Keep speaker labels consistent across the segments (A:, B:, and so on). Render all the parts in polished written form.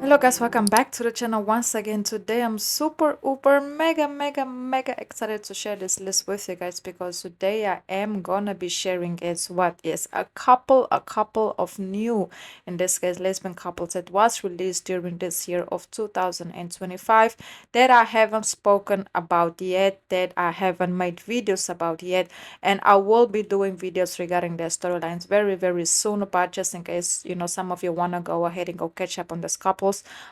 A: Hello guys, welcome back to the channel once again. Today I'm super uber mega excited to share this list with you guys because today I am gonna be sharing is what is a couple of new, in this case lesbian couples that was released during this year of 2025 that I haven't spoken about yet, that I haven't made videos about yet, and I will be doing videos regarding their storylines very soon. But just in case some of you want to go ahead and go catch up on these couples,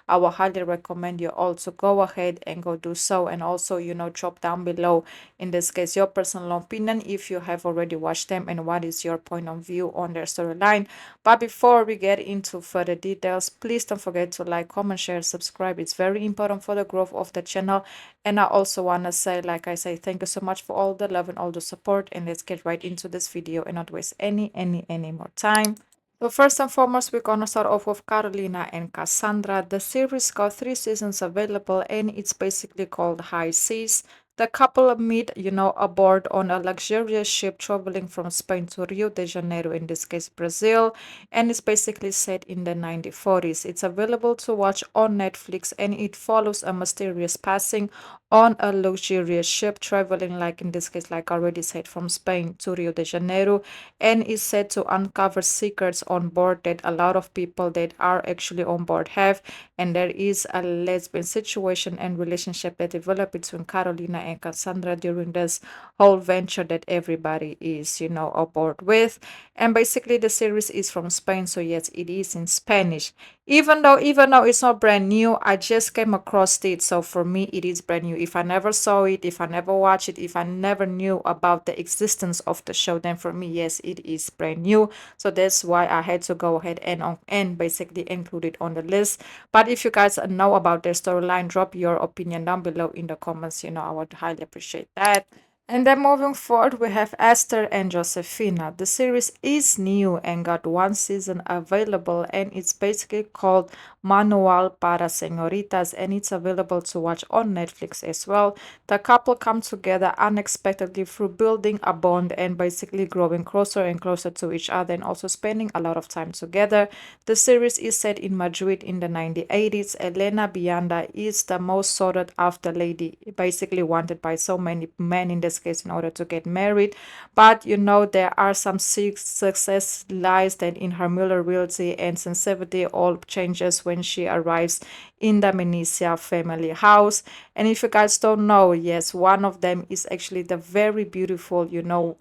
A: I will highly recommend you also go ahead and go do so. And also drop down below, in this case, your personal opinion if you have already watched them and what is your point of view on their storyline. But before we get into further details, please don't forget to like, comment, share, subscribe. It's very important for the growth of the channel. And I also want to say, like I say, thank you so much for all the love and all the support. And let's get right into this video and not waste any more time. So first and foremost, we're gonna start off with Carolina and Cassandra. The series got 3 seasons available, and it's basically called High Seas. The couple meet, aboard on a luxurious ship traveling from Spain to Rio de Janeiro, in this case Brazil, and it's basically set in the 1940s. It's available to watch on Netflix, and it follows a mysterious passing on a luxurious ship traveling, like in this case, like I already said, from Spain to Rio de Janeiro, and is said to uncover secrets on board that a lot of people that are actually on board have. And there is a lesbian situation and relationship that developed between Carolina and Cassandra during this whole venture that everybody is aboard with. And basically the series is from Spain, so yes, it is in Spanish. Even though it's not brand new, I just came across it, so for me it is brand new. If I never saw it, if I never watched it, if I never knew about the existence of the show, then for me, yes, it is brand new. So that's why I had to go ahead and basically include it on the list. But if you guys know about their storyline, drop your opinion down below in the comments. I would highly appreciate that. And then moving forward, we have Esther and Josephina. The series is new and got 1 season available, and it's basically called Manual para Señoritas, and it's available to watch on Netflix as well. The couple come together unexpectedly through building a bond and basically growing closer and closer to each other, and also spending a lot of time together. The series is set in Madrid in the 1980s. Elena Bianda is the most sought after lady, basically wanted by so many men in this case in order to get married. But there are some success lies that in her Muller realty and sensitivity all changes when she arrives in the Menicia family house. And if you guys don't know, yes, one of them is actually the very beautiful,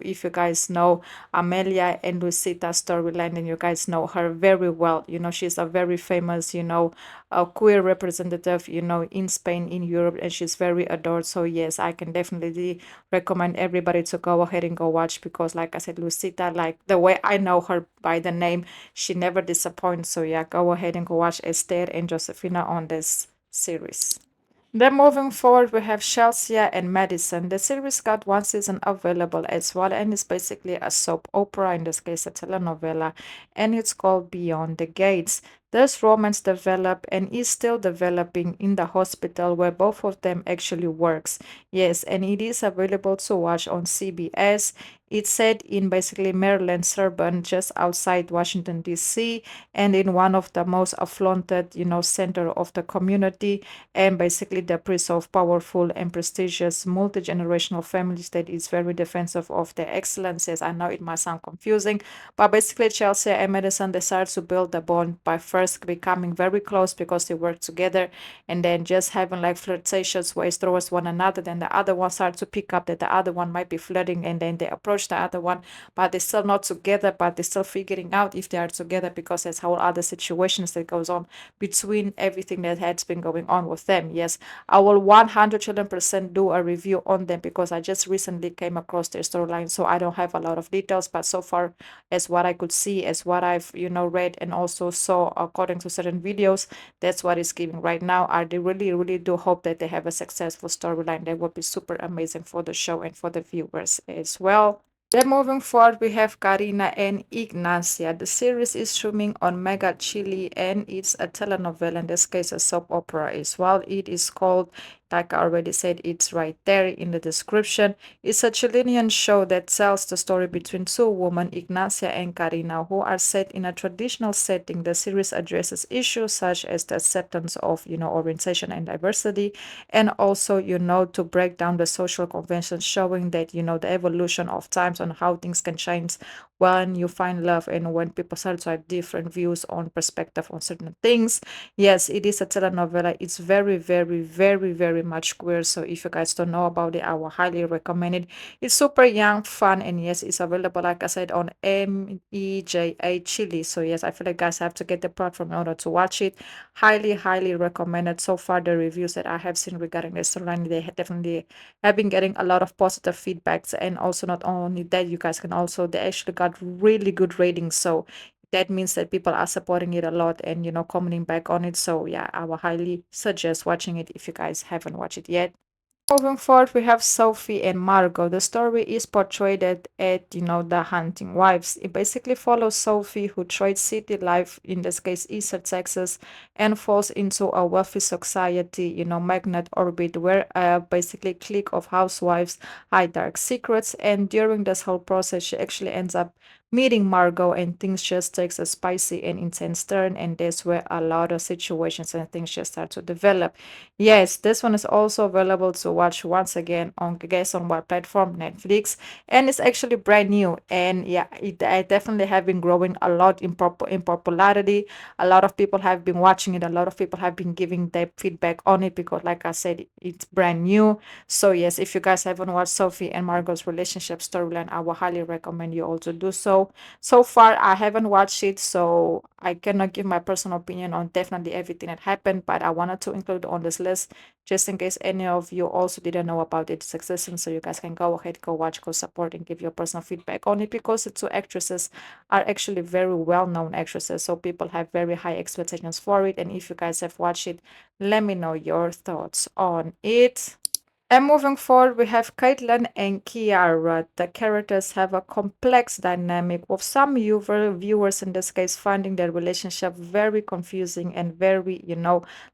A: if you guys know Amelia and Lucita storyline, then you guys know her very well. She's a very famous, a queer representative, in Spain, in Europe, and she's very adored. So yes, I can definitely recommend everybody to go ahead and go watch, because like I said, Lucita, like the way I know her by the name, she never disappoints. So yeah, go ahead and go watch Esther and Josephina on this series. Then moving forward, we have Chelsea and Madison. The series got 1 season available as well, and it's basically a soap opera, in this case a telenovela, and it's called Beyond the Gates. This romance developed and is still developing in the hospital where both of them actually works. Yes, and it is available to watch on CBS. It's set in basically Maryland suburban, just outside Washington D.C., and in one of the most affluent, center of the community, and basically the prince of powerful and prestigious multi-generational families that is very defensive of their excellences. I know it might sound confusing, but basically Chelsea and Madison decided to build the bond by first becoming very close because they work together, and then just having like flirtatious ways towards one another. Then the other one started to pick up that the other one might be flirting, and then they approach the other one, but they're still not together, but they're still figuring out if they are together, because there's whole other situations that goes on between everything that has been going on with them. Yes, I will 100% do a review on them because I just recently came across their storyline, so I don't have a lot of details. But so far, as what I could see, as what I've read and also saw according to certain videos, that's what it's giving right now. I really do hope that they have a successful storyline. That would be super amazing for the show and for the viewers as well. Then moving forward, we have Karina and Ignacia. The series is streaming on Mega Chile, and it's a telenovela, in this case a soap opera as well. It is called Like I already said, it's right there in the description. It's a Chilean show that tells the story between two women, Ignacia and Karina, who are set in a traditional setting. The series addresses issues such as the acceptance of, orientation and diversity, and also, to break down the social conventions, showing that, the evolution of times on how things can change when you find love and when people start to have different views on perspective on certain things. Yes, it is a telenovela. It's very, very, very, very much queer. So if you guys don't know about it, I will highly recommend it. It's super young, fun, and yes, it's available, like I said, on MEJA Chile. So yes, I feel like guys have to get the platform in order to watch it. Highly, highly recommended. So far, the reviews that I have seen regarding the storyline, they definitely have been getting a lot of positive feedbacks. And also, not only that, you guys can also, they actually got really good ratings. So that means that people are supporting it a lot and commenting back on it. So yeah, I will highly suggest watching it if you guys haven't watched it yet. Moving forward, we have Sophie and Margo. The story is portrayed at the hunting wives. It basically follows Sophie, who trades city life, in this case East Texas, and falls into a wealthy society, magnet orbit, where basically clique of housewives hide dark secrets. And during this whole process, she actually ends up meeting Margo, and things just takes a spicy and intense turn. And that's where a lot of situations and things just start to develop. Yes, this one is also available to watch once again on, guess on what platform? Netflix, and it's actually brand new. And yeah, I definitely have been growing a lot in popularity. A lot of people have been watching it. A lot of people have been giving their feedback on it because, like I said, it's brand new. So yes, if you guys haven't watched Sophie and Margot's relationship storyline, I will highly recommend you all to do so. So far, I haven't watched it, so I cannot give my personal opinion on definitely everything that happened, but I wanted to include on this list just in case any of you also didn't know about its existence. So you guys can go ahead, go watch, go support, and give your personal feedback on it because the two actresses are actually very well known actresses. So people have very high expectations for it. And if you guys have watched it, let me know your thoughts on it. And moving forward, we have Kaitlyn and Kiara. The characters have a complex dynamic, with some viewers in this case finding their relationship very confusing and very,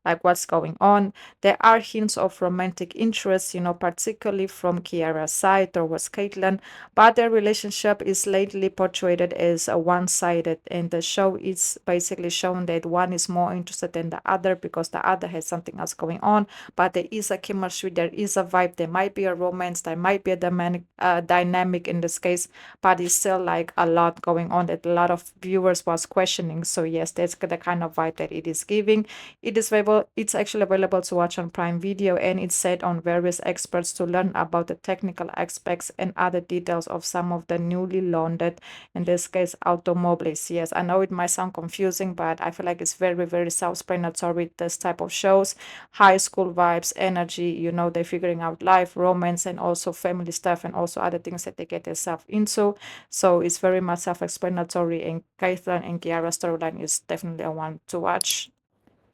A: like what's going on. There are hints of romantic interest, particularly from Kiara's side towards Kaitlyn, but their relationship is lately portrayed as a one-sided, and the show is basically shown that one is more interested than the other because the other has something else going on, but there is a chemistry, there is a vibe, there might be a romance, there might be a dynamic in this case, but it's still like a lot going on that a lot of viewers was questioning. So yes, that's the kind of vibe that it is giving. It's actually available to watch on Prime Video, and it's set on various experts to learn about the technical aspects and other details of some of the newly launched, in this case, automobiles. Yes, I know it might sound confusing, but I feel like it's very, very self-explanatory, this type of shows. High school vibes, energy, they're figuring out life, romance, and also family stuff, and also other things that they get themselves into. So it's very much self-explanatory, and Kaitlyn and Kiara's storyline is definitely a one to watch.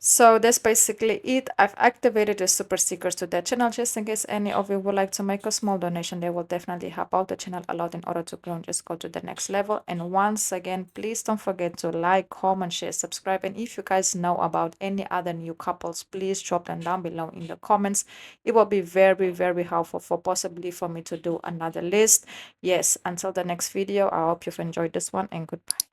A: So that's basically it. I've activated the super stickers to that channel just in case any of you would like to make a small donation. They will definitely help out the channel a lot in order to grow and just go to the next level. And once again, please don't forget to like, comment, share, subscribe. And if you guys know about any other new couples, please drop them down below in the comments. It will be very, very helpful for possibly for me to do another list. Yes, until the next video, I hope you've enjoyed this one, and goodbye.